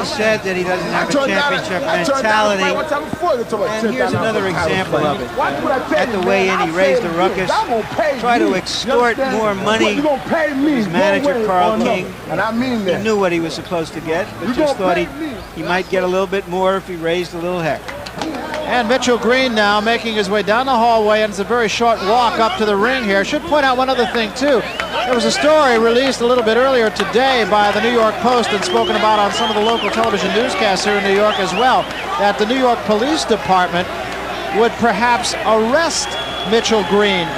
He said that he doesn't have a championship mentality. And here's another example of it. At the weigh-in, he raised a ruckus, tried to extort more money from his manager, Carl King. He knew what he was supposed to get, but just thought he might get a little bit more if he raised a little heck. And Mitchell Green now making his way down the hallway, and it's a very short walk up to the ring here. Should point out one other thing, too. There was a story released a little bit earlier today by the New York Post and spoken about on some of the local television newscasts here in New York as well, that the New York Police Department would perhaps arrest Mitchell Green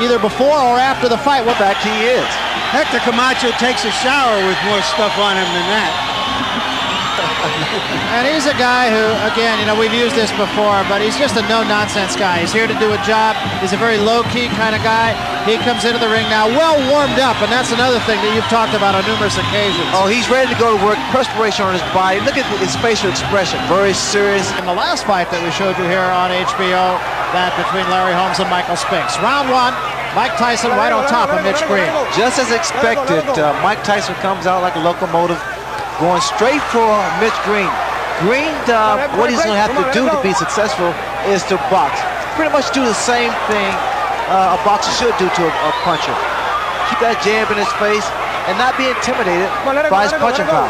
either before or after the fight. What fact he is. Hector Camacho takes a shower with more stuff on him than that. And he's a guy who, again, you know, we've used this before, but he's just a no-nonsense guy. He's here to do a job. He's a very low-key kind of guy. He comes into the ring now well warmed up, and that's another thing that you've talked about on numerous occasions. Oh, he's ready to go to work. Perspiration on his body. Look at his facial expression. Very serious. In the last fight that we showed you here on HBO, that between Larry Holmes and Michael Spinks. Round one, Mike Tyson right on top of Mitch Green. Just as expected, Mike Tyson comes out like a locomotive, going straight for Mitch Green. Green, what he's going to have to do to be successful is to box. Pretty much do the same thing a boxer should do to a puncher. Keep that jab in his face and not be intimidated by his punching power.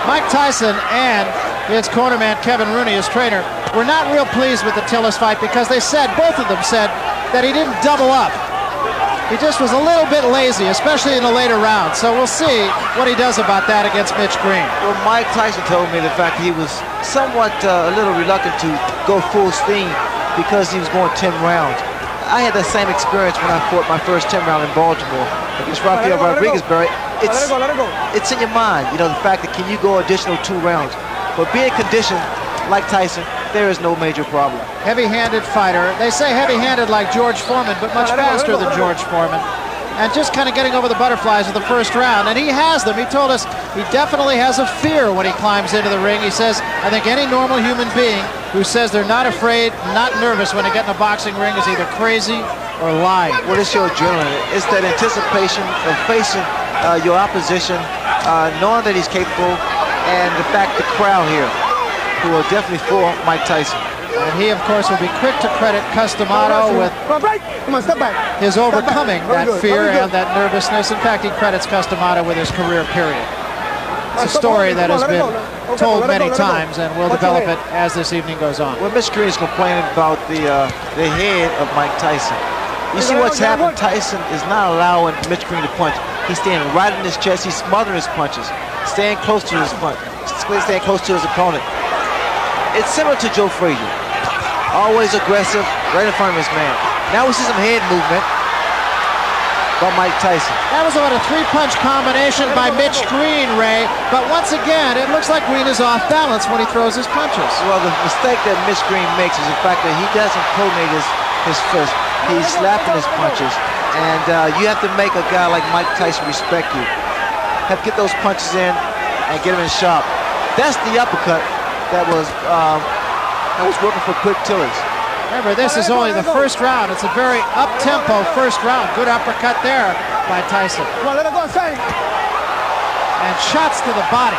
Mike Tyson and his cornerman Kevin Rooney, his trainer, were not real pleased with the Tillis fight because they said, both of them said, that he didn't double up. He just was a little bit lazy, especially in the later rounds. So we'll see what he does about that against Mitch Green. Well, Mike Tyson told me the fact that he was somewhat a little reluctant to go full steam because he was going 10 rounds. I had that same experience when I fought my first 10 round in Baltimore against Rafael Rodriguez, Barry. It's in your mind, you know, the fact that can you go additional 2 rounds. But being conditioned like Tyson, there is no major problem. Heavy-handed fighter. They say heavy-handed like George Foreman, but much faster than George Foreman. And just kind of getting over the butterflies of the first round. And he has them. He told us he definitely has a fear when he climbs into the ring. He says, I think any normal human being who says they're not afraid, not nervous when they get in a boxing ring is either crazy or lying. Well, it's your adrenaline. It's that anticipation of facing your opposition, knowing that he's capable, and the fact the crowd here who are definitely for Mike Tyson. And he, of course, will be quick to credit Customato with his overcoming that fear and that nervousness. In fact, he credits Customato with his career period. It's a story that has been told many times, and we'll develop it as this evening goes on. Well, Mitch Green is complaining about the head of Mike Tyson. You see what's happened? Tyson is not allowing Mitch Green to punch. He's standing right in his chest. He's smothering his punches, staying close to his punch, staying close to his opponent. It's similar to Joe Frazier. Always aggressive, right in front of his man. Now we see some head movement by Mike Tyson. That was about a 3-punch combination by Mitch Green, Ray. But once again, it looks like Green is off balance when he throws his punches. Well, the mistake that Mitch Green makes is the fact that he doesn't coordinate his fist. He's slapping his punches. And you have to make a guy like Mike Tyson respect you. Have to get those punches in and get him in sharp. That's the uppercut that was working for Quick Tillis. Remember, this is only the first round. It's a very up-tempo first round. Good uppercut there by Tyson. And shots to the body.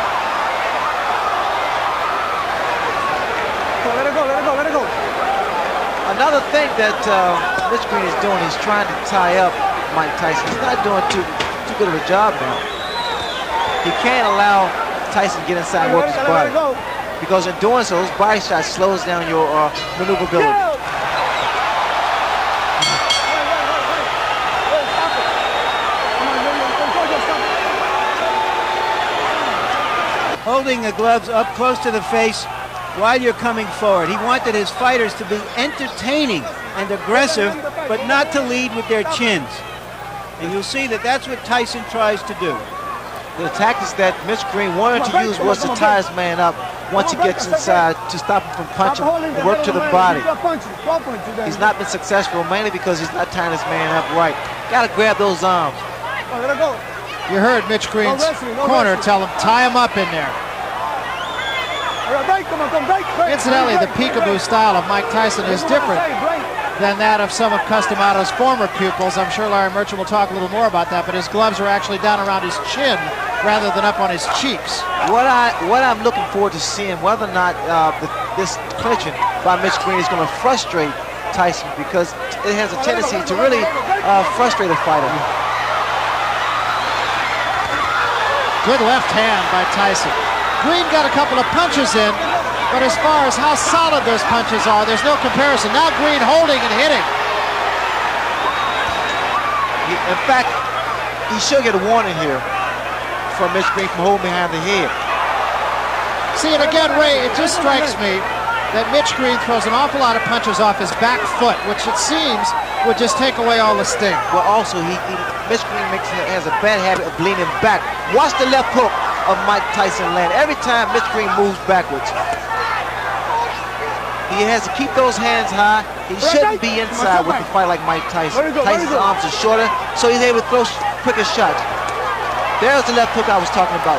Another thing that Mitch Green is doing, he's trying to tie up Mike Tyson. He's not doing too good of a job now. He can't allow Tyson to get inside and work his body. Because in doing so, his body shot slows down your maneuverability. Holding the gloves up close to the face while you're coming forward. He wanted his fighters to be entertaining and aggressive, but not to lead with their chins. And you'll see that that's what Tyson tries to do. The tactics that Mitch Green wanted to use was to tie his man up once he gets inside to stop him from punching and work to the body. He's not been successful, mainly because he's not tying his man up right. Got to grab those arms. You heard Mitch Green's corner tell him, tie him up in there. Incidentally, the peekaboo style of Mike Tyson is different than that of some of Customato's former pupils. I'm sure Larry Merchant will talk a little more about that, but his gloves are actually down around his chin rather than up on his cheeks. What I'm looking forward to seeing whether or not this clinching by Mitch Green is going to frustrate Tyson, because it has a tendency to really frustrate a fighter. Good left hand by Tyson. Green got a couple of punches in, but as far as how solid those punches are, there's no comparison. Now Green holding and hitting. In fact, he should get a warning here from Mitch Green from holding behind the head. See, and again, Ray, it just strikes me that Mitch Green throws an awful lot of punches off his back foot, which it seems would just take away all the sting. Well, also, Mitch Green has a bad habit of leaning back. Watch the left hook of Mike Tyson land every time Mitch Green moves backwards. He has to keep those hands high. He shouldn't be inside with a fight like Mike Tyson. Tyson's arms are shorter, so he's able to throw quicker shots. There's the left hook I was talking about.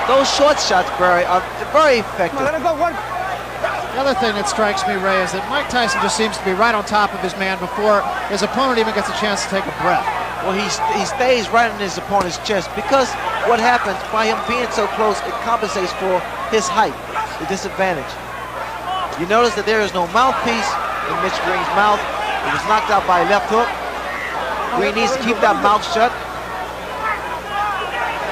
Those short shots, Barry, are very effective. The other thing that strikes me, Ray, is that Mike Tyson just seems to be right on top of his man before his opponent even gets a chance to take a breath. Well, he stays right in his opponent's chest, because what happens by him being so close, it compensates for his height, the disadvantage. You notice that there is no mouthpiece in Mitch Green's mouth. He was knocked out by a left hook. Green needs to keep that mouth shut.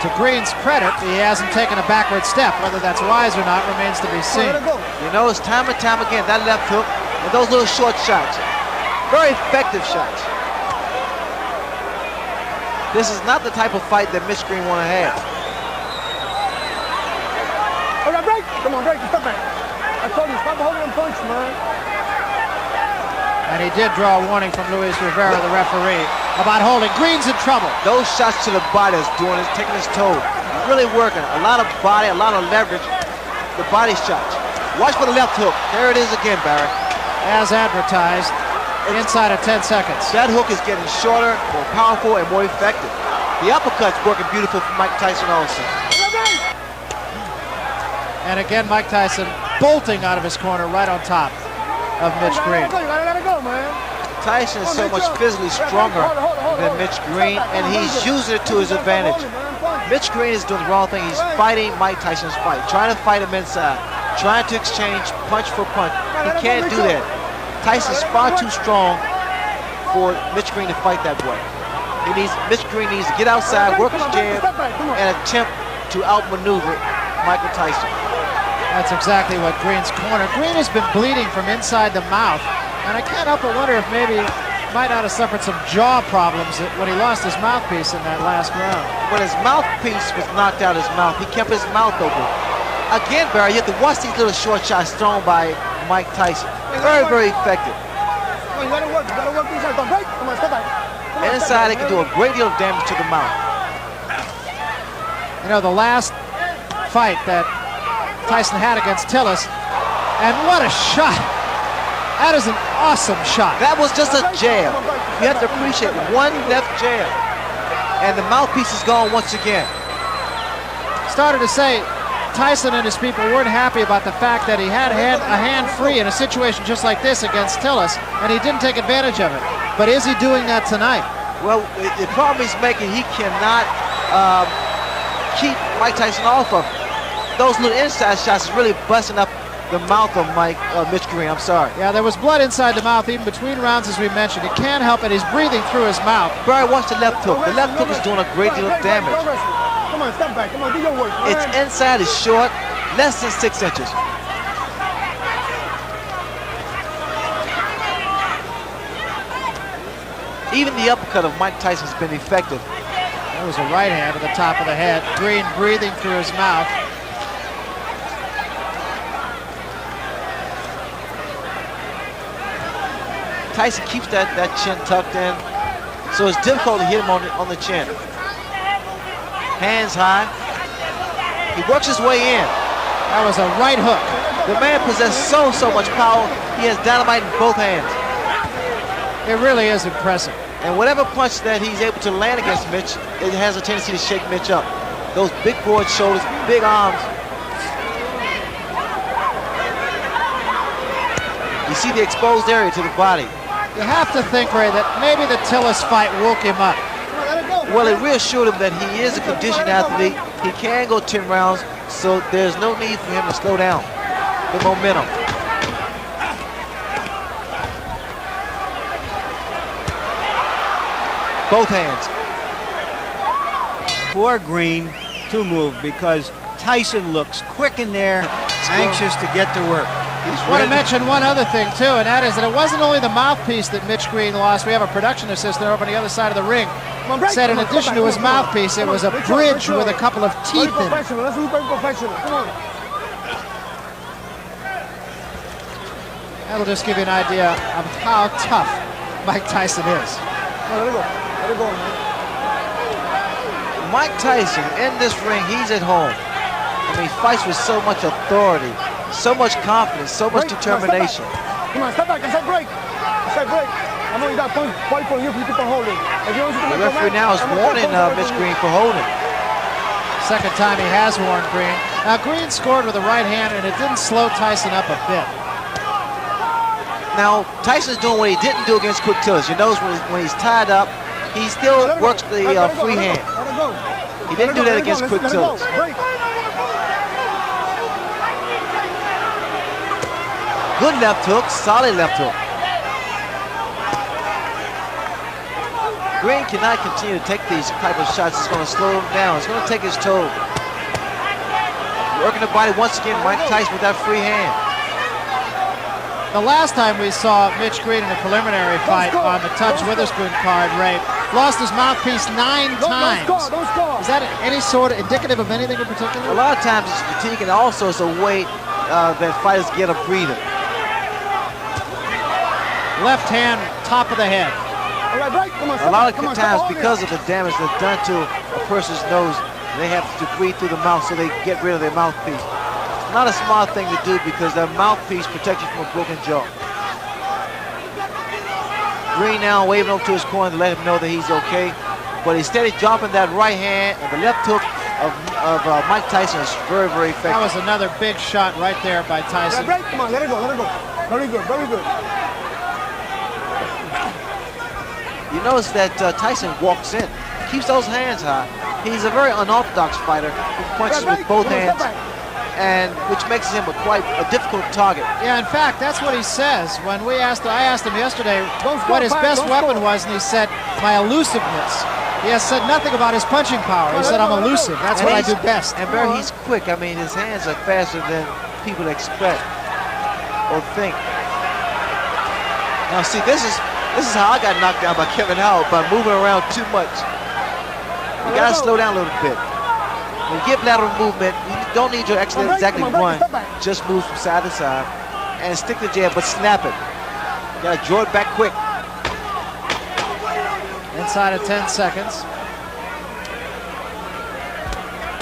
To Green's credit, he hasn't taken a backward step. Whether that's wise or not remains to be seen. You notice time and time again, that left hook and those little short shots. Very effective shots. This is not the type of fight that Mitch Green want to have. All right, break. Come on, break. Stop back. I told you, stop holding them punch, man. And he did draw a warning from Luis Rivera, the referee, about holding. Green's in trouble. Those shots to the body is doing it, taking his toll. Really working. A lot of body, a lot of leverage. The body shots. Watch for the left hook. There it is again, Barry. As advertised, inside of 10 seconds. That hook is getting shorter, more powerful, and more effective. The uppercut's working beautiful for Mike Tyson also. And again, Mike Tyson bolting out of his corner right on top of Mitch Green. Tyson is so much physically stronger than Mitch Green, and he's using it to his advantage. Mitch Green is doing the wrong thing. He's fighting Mike Tyson's fight, trying to fight him inside, trying to exchange punch for punch. He can't do that. Tyson's far too strong for Mitch Green to fight that way. Mitch Green needs to get outside, work his jab, and attempt to outmaneuver Michael Tyson. That's exactly what Green's corner. Green has been bleeding from inside the mouth, and I can't help but wonder if maybe he might not have suffered some jaw problems when he lost his mouthpiece in that last round. When his mouthpiece was knocked out of his mouth, he kept his mouth open. Again, Barry, you have to watch these little short shots thrown by Mike Tyson. Very, very effective. Inside, it can do a great deal of damage to the mouth. You know, the last fight that Tyson had against Tillis, and what a shot! That is an awesome shot. That was just a jab. You have to appreciate one left jab, and the mouthpiece is gone once again. Started to say Tyson and his people weren't happy about the fact that he had a hand free in a situation just like this against Tillis, and he didn't take advantage of it. But is he doing that tonight? Well, the problem he's making, he cannot keep Mike Tyson off of. Those little inside shots is really busting up the mouth of Mitch Green. I'm sorry. Yeah, there was blood inside the mouth even between rounds, as we mentioned. He can't help it. He's breathing through his mouth. Barry, watch the left hook. The left hook is doing a great deal of damage. Come on, step back. Come on, do your work. Its inside is short, less than 6 inches. Even the uppercut of Mike Tyson has been effective. That was a right hand to the top of the head. Green breathing through his mouth. Tyson keeps that chin tucked in, so it's difficult to hit him on the chin. Hands high. He works his way in. That was a right hook. The man possesses so much power. He has dynamite in both hands. It really is impressive. And whatever punch that he's able to land against Mitch, it has a tendency to shake Mitch up. Those big broad shoulders, big arms. You see the exposed area to the body. You have to think, Ray, that maybe the Tillis fight woke him up. Well, it reassured him that he is a conditioned athlete. He can go 10 rounds, so there's no need for him to slow down the momentum. Both hands. For Green to move because Tyson looks quick in there, anxious to get to work. I want to mention one other thing, too, and that is that it wasn't only the mouthpiece that Mitch Green lost. We have a production assistant over on the other side of the ring. Said in addition to his mouthpiece, it was a bridge with a couple of teeth in it. Let's do professional. Come on. That'll just give you an idea of how tough Mike Tyson is. Let it go. Let it go, man. Mike Tyson, in this ring, he's at home. I mean, he fights with so much authority, so much confidence, so much determination. Come on, step back. I said break. I said break. I know you got punch. Fight for you. You keep on holding. The referee now is warning Mitch Green for holding. Second time he has warned Green. Now, Green scored with the right hand, and it didn't slow Tyson up a bit. Now, Tyson's doing what he didn't do against Quick Tillers. You notice when he's tied up, he still works the free hand. He didn't do that against Quick Tillers. Good left hook, solid left hook. Green cannot continue to take these type of shots. It's going to slow him down. It's going to take his toll. Working the body once again, Mike Tyson with that free hand. The last time we saw Mitch Green in a preliminary fight on the Tubbs Witherspoon card, Ray, lost his mouthpiece 9 times. Is that any sort of indicative of anything in particular? A lot of times it's fatigue, and also it's a way that fighters get a breather. Left hand, top of the head. A lot of times, because of the damage that's done to a person's nose, they have to breathe through the mouth so they get rid of their mouthpiece. It's not a smart thing to do because their mouthpiece protects you from a broken jaw. Green now waving over to his corner to let him know that he's okay, but he's steady dropping that right hand, and the left hook of Mike Tyson is very, very effective. That was another big shot right there by Tyson. Come on, let it go, let it go. Very good, very good. You notice that Tyson walks in, keeps those hands high. He's a very unorthodox fighter who punches with both hands, and which makes him quite a difficult target. Yeah, in fact, that's what he says. When I asked him yesterday what his best weapon was, and he said, my elusiveness. He has said nothing about his punching power. He said, I'm elusive. That's what I do best. And Barry, he's quick. I mean, his hands are faster than people expect or think. Now, see, this is how I got knocked down by Kevin Howard, by moving around too much. You gotta slow down a little bit. When you get lateral movement, you don't need to actually exactly run. Just move from side to side and stick the jab, but snap it. You gotta draw it back quick. Inside of 10 seconds.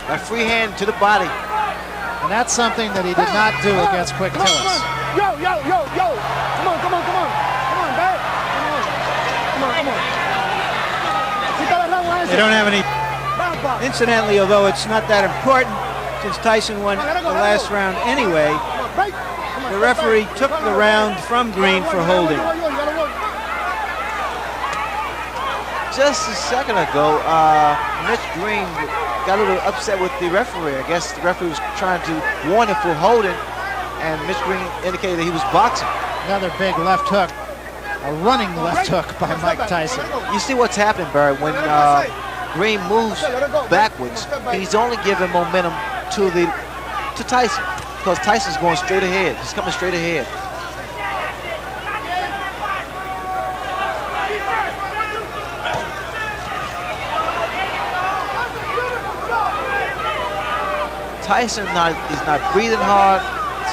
That free hand to the body. And that's something that he did not do against Quick Tillis. Yo. Come on. They don't have any. Incidentally, although it's not that important, since Tyson won the last round anyway, the referee took the round from Green for holding. Just a second ago, Mitch Green got a little upset with the referee. I guess the referee was trying to warn him for holding, and Mitch Green indicated that he was boxing. Another big left hook. A running left hook by Mike Tyson. You see what's happening, Barry, when Green moves backwards, he's only giving momentum to Tyson, because Tyson's going straight ahead. He's coming straight ahead. Tyson is not breathing hard.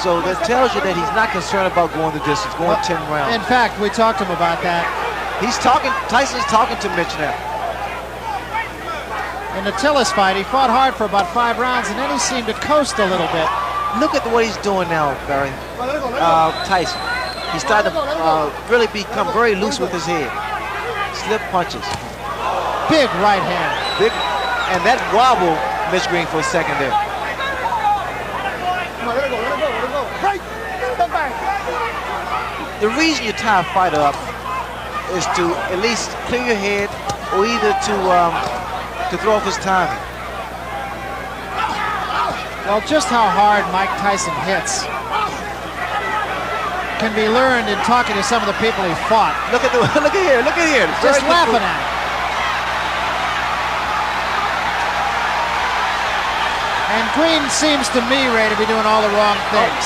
So that tells you that he's not concerned about going the distance, going 10 rounds. In fact, we talked to him about that. Tyson's talking to Mitch now. In the Tillis fight, he fought hard for about 5 rounds, and then he seemed to coast a little bit. Look at what he's doing now, Barry. Tyson. He's starting to really become very loose with his head. Slip punches. Big right hand. Big, and that wobbled Mitch Green for a second there. Let it go. Break. Step back. The reason you tie a fighter up is to at least clear your head, or either to to throw off his timing. Well, just how hard Mike Tyson hits can be learned in talking to some of the people he fought. Look at here. Just laughing at him. And Green seems to me, Ray, to be doing all the wrong things.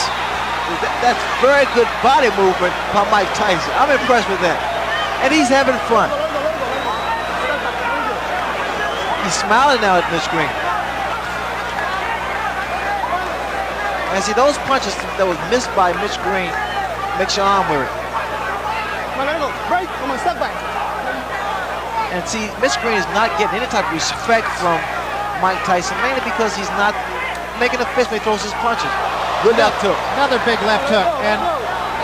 That's very good body movement by Mike Tyson. I'm impressed with that. And he's having fun. He's smiling now at Mitch Green. And see, those punches that was missed by Mitch Green makes your arm weary. And see, Mitch Green is not getting any type of respect from Mike Tyson, mainly because he's not making a fist when he throws his punches. Good left hook. Another big left hook, and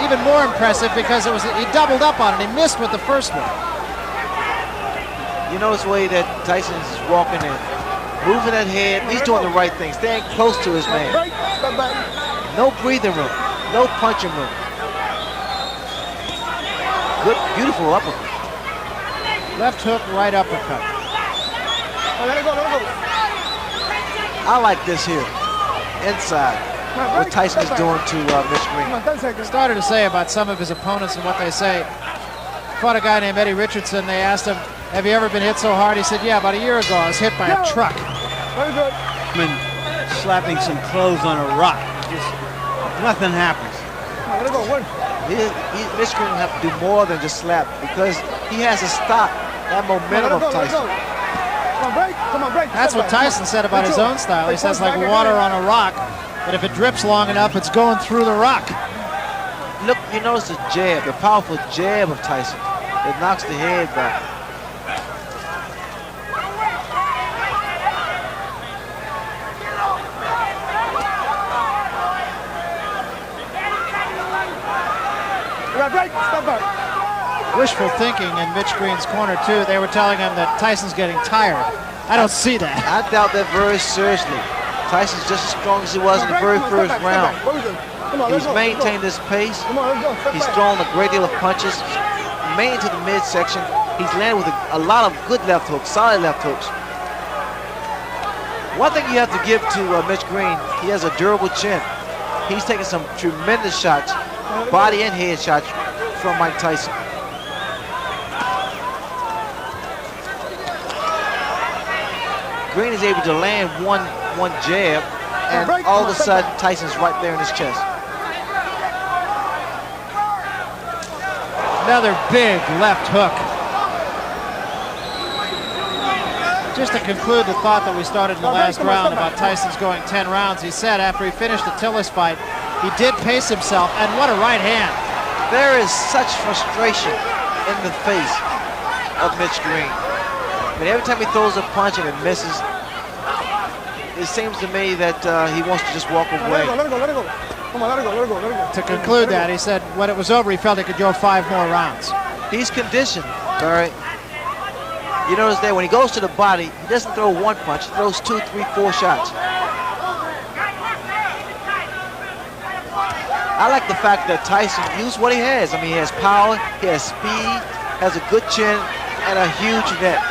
even more impressive because he doubled up on it. He missed with the first one. You notice the way that Tyson's walking in, moving that head. He's doing the right thing, staying close to his man. No breathing room, no punching room. Good, beautiful uppercut. Left hook, right uppercut. I like this here, inside. What Tyson is doing to Mitch Green. Started to say about some of his opponents and what they say. Fought a guy named Eddie Richardson. They asked him, have you ever been hit so hard? He said, yeah, about a year ago I was hit by a truck. Very good. Slapping some clothes on a rock. Just nothing happens. Mitch Green will have to do more than just slap because he has to stop that momentum of Tyson. Come on, break. That's what Tyson said about his own style. He says like water on a rock, but if it drips long enough, it's going through the rock. Look, you notice the jab, the powerful jab of Tyson. It knocks the head back. Break, step back. Wishful thinking in Mitch Green's corner, too. They were telling him that Tyson's getting tired. I don't see that. I doubt that very seriously. Tyson's just as strong as he was in the very first round. He's maintained this pace. He's thrown a great deal of punches, mainly to the midsection. He's landed with a lot of good left hooks, solid left hooks. One thing you have to give to Mitch Green, he has a durable chin. He's taking some tremendous shots, body and head shots from Mike Tyson. Green is able to land one jab, and all of a sudden Tyson's right there in his chest. Another big left hook. Just to conclude the thought that we started in the last round about Tyson's going 10 rounds, he said after he finished the Tillis fight, he did pace himself, and what a right hand. There is such frustration in the face of Mitch Green. I mean, every time he throws a punch and it misses, it seems to me that he wants to just walk away. Let it go. Come on, let it go. To conclude that, he said when it was over, he felt he could go 5 more rounds. He's conditioned, Barry. You notice that when he goes to the body, he doesn't throw one punch, he throws 2, 3, 4 shots. I like the fact that Tyson used what he has. I mean, he has power, he has speed, has a good chin, and a huge net.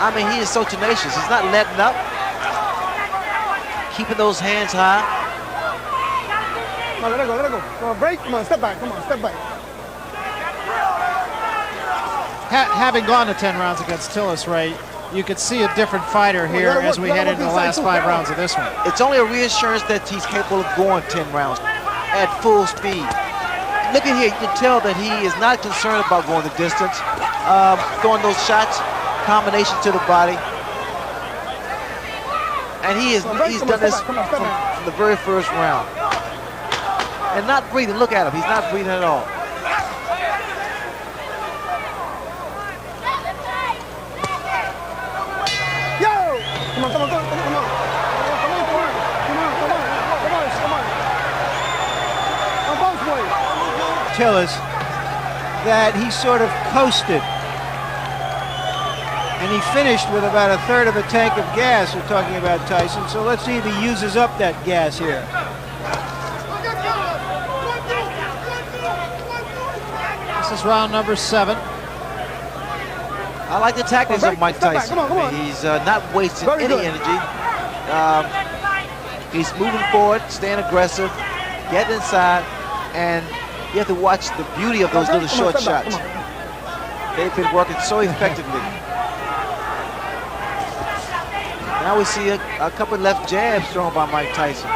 I mean, he is so tenacious. He's not letting up. Keeping those hands high. Come on, let it go. Come on, break. Come on, step back. Having gone to 10 rounds against Tillis, Ray, you could see a different fighter here as we head into the last 5 rounds of this one. It's only a reassurance that he's capable of going 10 rounds at full speed. Look at here, you can tell that he is not concerned about going the distance, throwing those shots, combination to the body. And he's done this from the very first round. And not breathing, look at him, he's not breathing at all. Come on. Tillis, that he sort of coasted. And he finished with about 1/3 of a tank of gas. We're talking about Tyson. So let's see if he uses up that gas here. This is round number 7. I like the tactics of Mike Tyson. Come on. I mean, he's not wasting any energy. He's moving forward, staying aggressive, getting inside, and you have to watch the beauty of those little short shots. They've been working so effectively. Now we see a couple left jabs thrown by Mike Tyson.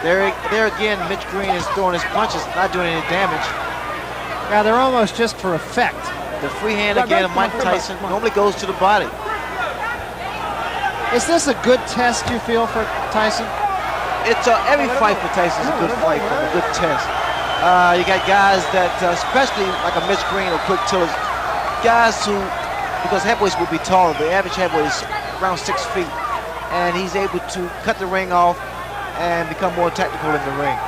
There again, Mitch Green is throwing his punches, not doing any damage. Yeah, they're almost just for effect. The free hand again of Mike Tyson normally goes to the body. Is this a good test, you feel, for Tyson? It's every fight for Tyson is a good fight, a good test. You got guys that, especially like a Mitch Green or Quick Tillers, guys who, because heavyweights will be taller, the average heavyweight is around 6 feet, and he's able to cut the ring off and become more tactical in the ring.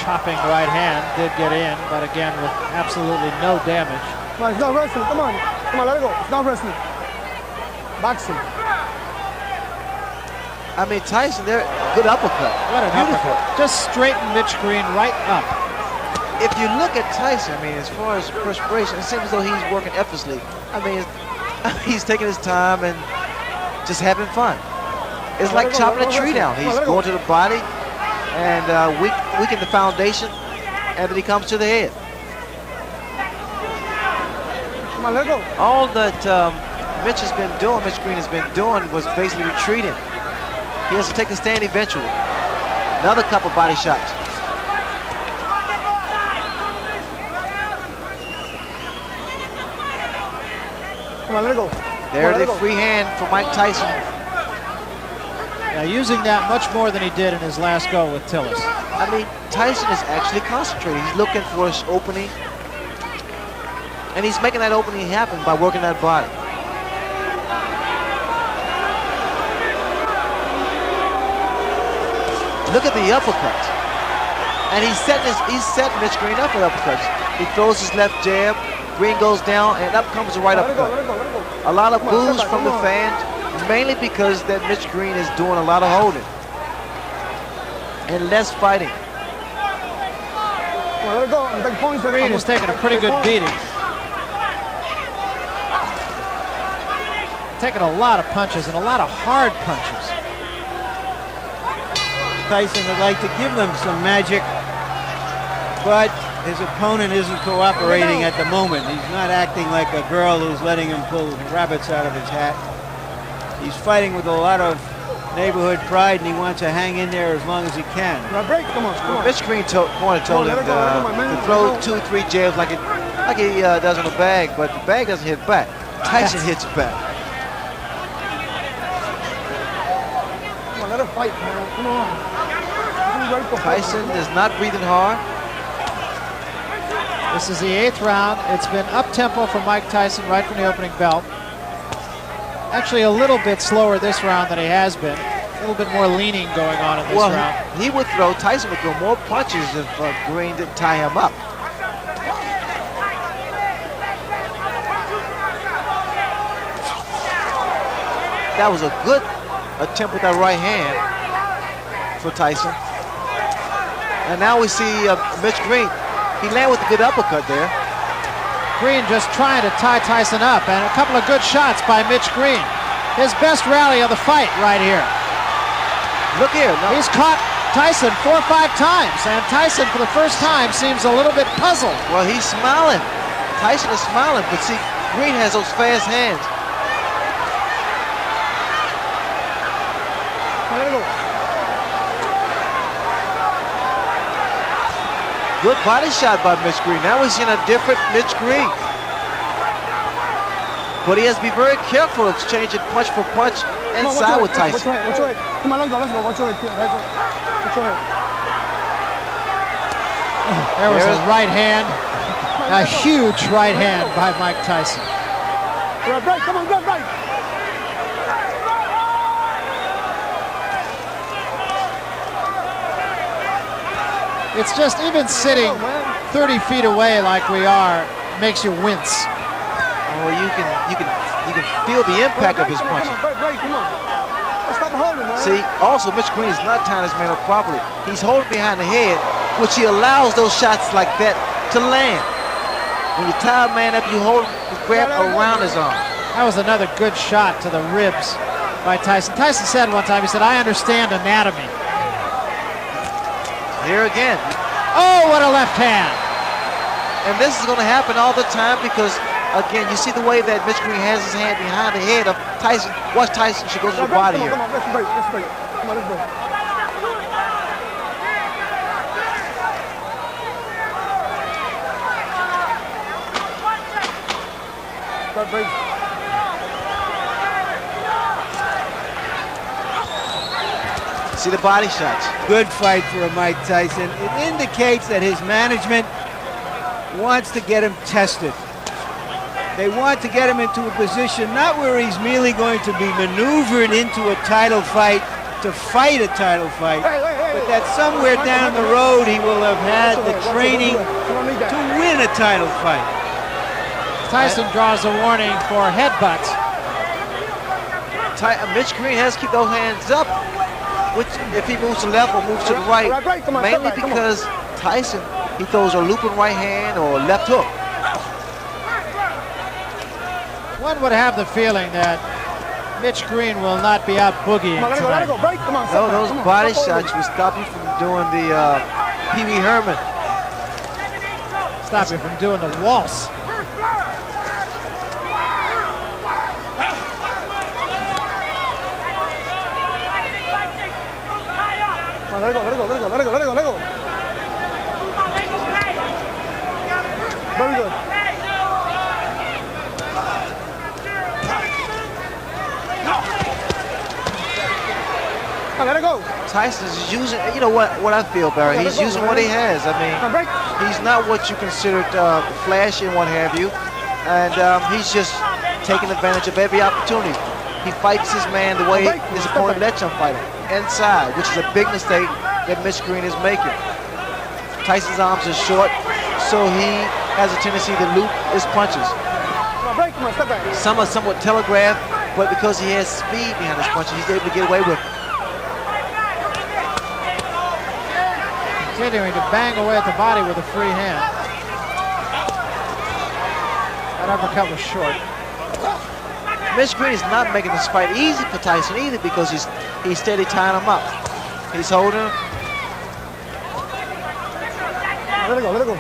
Chopping right hand did get in, but again with absolutely no damage. Come on, it's not wrestling. Come on, let it go. It's not wrestling. Boxing. I mean, Tyson, they're good uppercut. What an uppercut. Just straighten Mitch Green right up. If you look at Tyson, I mean, as far as perspiration, it seems as though he's working effortlessly. I mean, he's taking his time and just having fun. It's like chopping a tree down. He's going to the body and weaken the foundation, and then he comes to the head. Come on, let go. All that Mitch Green has been doing was basically retreating. He has to take a stand eventually. Another couple body shots. Come on, let it go. There's the free hand for Mike Tyson. Yeah, using that much more than he did in his last go with Tillis. I mean, Tyson is actually concentrating. He's looking for his opening. And he's making that opening happen by working that body. Look at the uppercuts. And he's setting Mitch Green up with uppercuts. He throws his left jab, Green goes down, and up comes the right uppercut. A lot of boos from the fans, mainly because that Mitch Green is doing a lot of holding and less fighting. Green is taking a pretty good beating. Taking a lot of punches and a lot of hard punches. Tyson would like to give them some magic, but his opponent isn't cooperating at the moment. He's not acting like a girl who's letting him pull rabbits out of his hat. He's fighting with a lot of neighborhood pride, and he wants to hang in there as long as he can. Come on. Mitch Green told him to throw 2-3 jabs like he does on the bag, but the bag doesn't hit back. Tyson hits back. Come on, let him fight, man. Come on. Tyson is not breathing hard. This is the 8th round. It's been up-tempo for Mike Tyson right from the opening belt. Actually a little bit slower this round than he has been. A little bit more leaning going on in this round. Tyson would throw more punches if Green didn't tie him up. That was a good attempt with that right hand for Tyson. And now we see Mitch Green. He landed with a good uppercut there. Green just trying to tie Tyson up, and a couple of good shots by Mitch Green. His best rally of the fight right here. Look here. No. He's caught Tyson 4 or 5 times, and Tyson for the first time seems a little bit puzzled. Well, he's smiling. Tyson is smiling, but see, Green has those fast hands. Good body shot by Mitch Green. Now we're seeing a different Mitch Green. But he has to be very careful of exchanging punch for punch inside with Tyson. Watch your head. Come on, let's go. Watch your head. Watch your head. There was a right hand. A huge right hand by Mike Tyson. Right. Come on, right. It's just even sitting 30 feet away like we are makes you wince. Oh, you can feel the impact of his punches. See, also Mitch Green is not tying his man up properly. He's holding behind the head, which he allows those shots like that to land. When you tie a man up, you hold the grab around his arm. That was another good shot to the ribs by Tyson. Tyson said one time, he said, "I understand anatomy." Here again. Oh, what a left hand. And this is going to happen all the time because, again, you see the way that Mitch Green has his hand behind the head of Tyson. Watch Tyson, she goes to the body here. Come on, let's break. Come on, let's break. That break. See the body shots. Good fight for a Mike Tyson. It indicates that his management wants to get him tested. They want to get him into a position not where he's merely going to be maneuvered into a title fight to fight a title fight, but that somewhere down the road he will have had the training to win a title fight. Tyson draws a warning for headbutts. Mitch Green has to keep those hands up, which if he moves to the left or moves to the right, mainly because Tyson, he throws a looping right hand or left hook. One would have the feeling that Mitch Green will not be out boogieing tonight. No, those body shots will stop you from doing the Pee Wee Herman. Stop you from doing the waltz. Let it go. Very good. Let it go. Tyson's using, you know what I feel, Barry, he's using what he has. I mean, he's not what you considered flashy and what have you. And he's just taking advantage of every opportunity. He fights his man the way his opponent lets him fight him, inside, which is a big mistake that Mitch Green is making. Tyson's arms are short, so he has a tendency to loop his punches. Some are somewhat telegraphed, but because he has speed behind his punches, he's able to get away with it. Continuing to bang away at the body with a free hand. That uppercut was short. Mitch Green is not making this fight easy for Tyson either because he's steady tying him up. He's holding him. Let it go.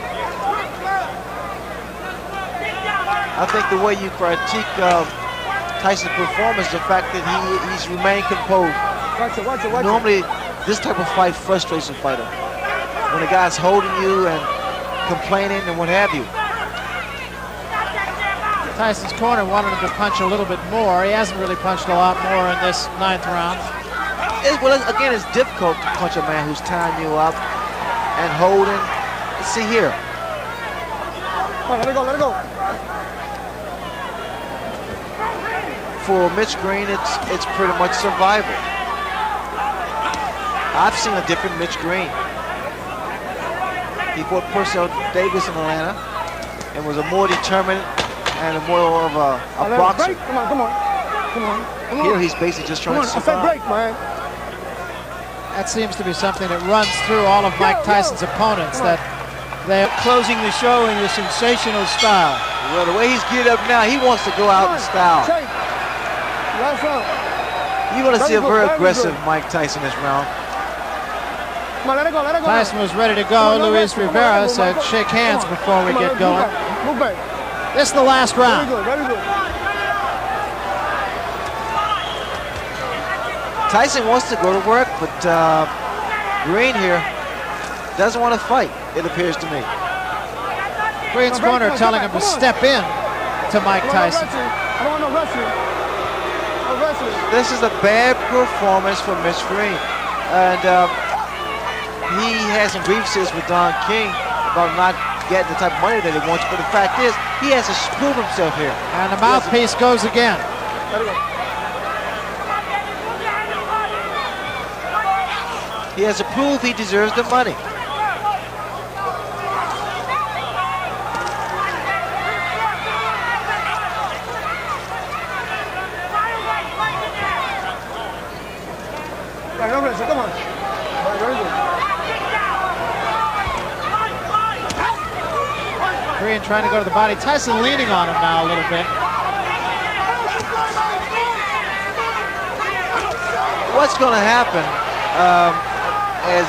I think the way you critique Tyson's performance, the fact that he's remained composed. Watch it. Normally, this type of fight frustrates a fighter. When a guy's holding you and complaining and what have you. Tyson's corner wanted him to punch a little bit more. He hasn't really punched a lot more in this 9th round. Again, it's difficult to punch a man who's tying you up and holding. Let's see here. Let it go. For Mitch Green, it's pretty much survival. I've seen a different Mitch Green. He fought Purcell Davis in Atlanta and was a more determined and more of a boxer. Come on. Here he's basically just trying to survive. Break, man. That seems to be something that runs through all of Mike Tyson's opponents, that they are Closing the show in a sensational style. Well, the way he's geared up now, he wants to go out in style. Last round. You're going to see a very aggressive Mike Tyson this round. Come on, let it go. Tyson was ready to go. Luis Rivera said, shake hands before we get going. Move back. This is the last round. Very good. Tyson wants to go to work, but Green here doesn't want to fight, it appears to me. Green's corner telling him to step in to Mike Tyson. I don't want no wrestling. This is a bad performance for Mitch Green. And he has some grievances with Don King about not getting the type of money that he wants. But the fact is, he has to prove himself here. And the mouthpiece goes again. He has to prove he deserves the money. Come on. Very good. Green trying to go to the body. Tyson leaning on him now a little bit. What's going to happen as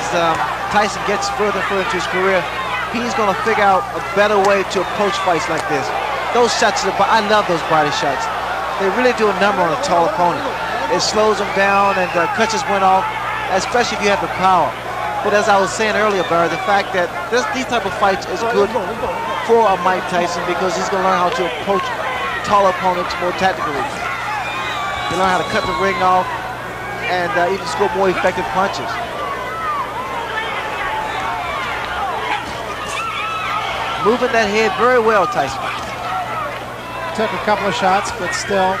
Tyson gets further and further into his career, he's going to figure out a better way to approach fights like this. Those shots, I love those body shots. They really do a number on a tall opponent. It slows them down and cuts his wind off, especially if you have the power. But as I was saying earlier, Barry, the fact that these type of fights is good for a Mike Tyson because he's going to learn how to approach tall opponents more tactically. He'll learn how to cut the ring off and even score more effective punches. Moving that head very well, Tyson. Took a couple of shots, but still.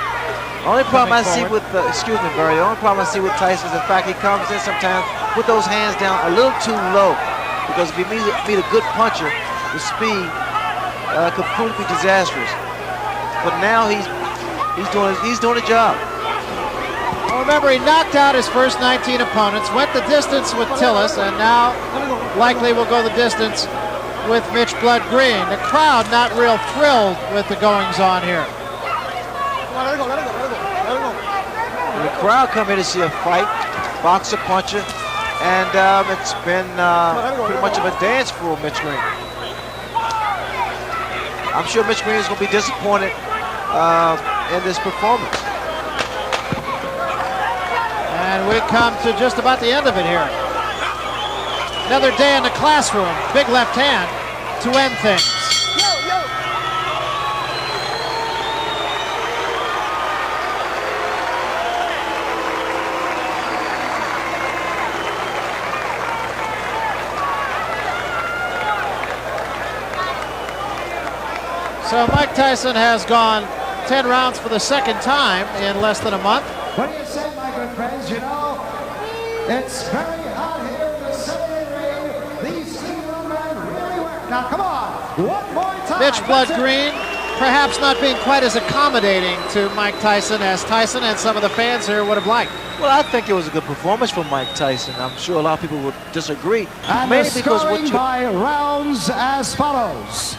The only problem I see with, excuse me, Barry, the only problem I see with Tyson is the fact he comes in sometimes with those hands down a little too low. Because if you meet a good puncher, the speed could prove to be disastrous. But now he's doing a job. Well, remember, he knocked out his first 19 opponents, went the distance with Tillis, and now likely will go the distance with Mitch Blood Green. The crowd not real thrilled with the goings-on here. The crowd come here to see a fight, boxer, puncher, and it's been pretty much of a dance for Mitch Green. I'm sure Mitch Green is going to be disappointed in this performance. And we come to just about the end of it here. Another day in the classroom. Big left hand to end things. So Mike Tyson has gone 10 rounds for the second time in less than a month. What do you say, my good friends? You know, it's very hot here in the Saturday ring. These single men really work. Now, come on, one more time. Mitch Blood Green, perhaps not being quite as accommodating to Mike Tyson as Tyson and some of the fans here would have liked. Well, I think it was a good performance from Mike Tyson. I'm sure a lot of people would disagree. And the scoring by rounds as follows.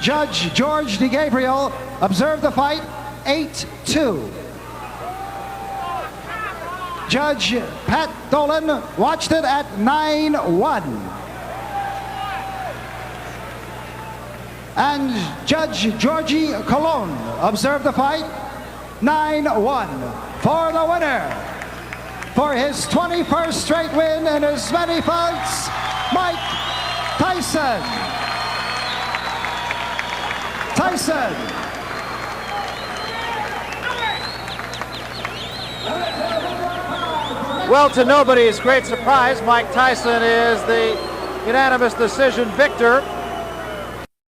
Judge George DeGabriel observed the fight 8-2. Judge Pat Dolan watched it at 9-1. And Judge Georgie Colon observed the fight 9-1 for the winner. For his 21st straight win in as many fights, Mike Tyson. Tyson. Well, to nobody's great surprise, Mike Tyson is the unanimous decision victor.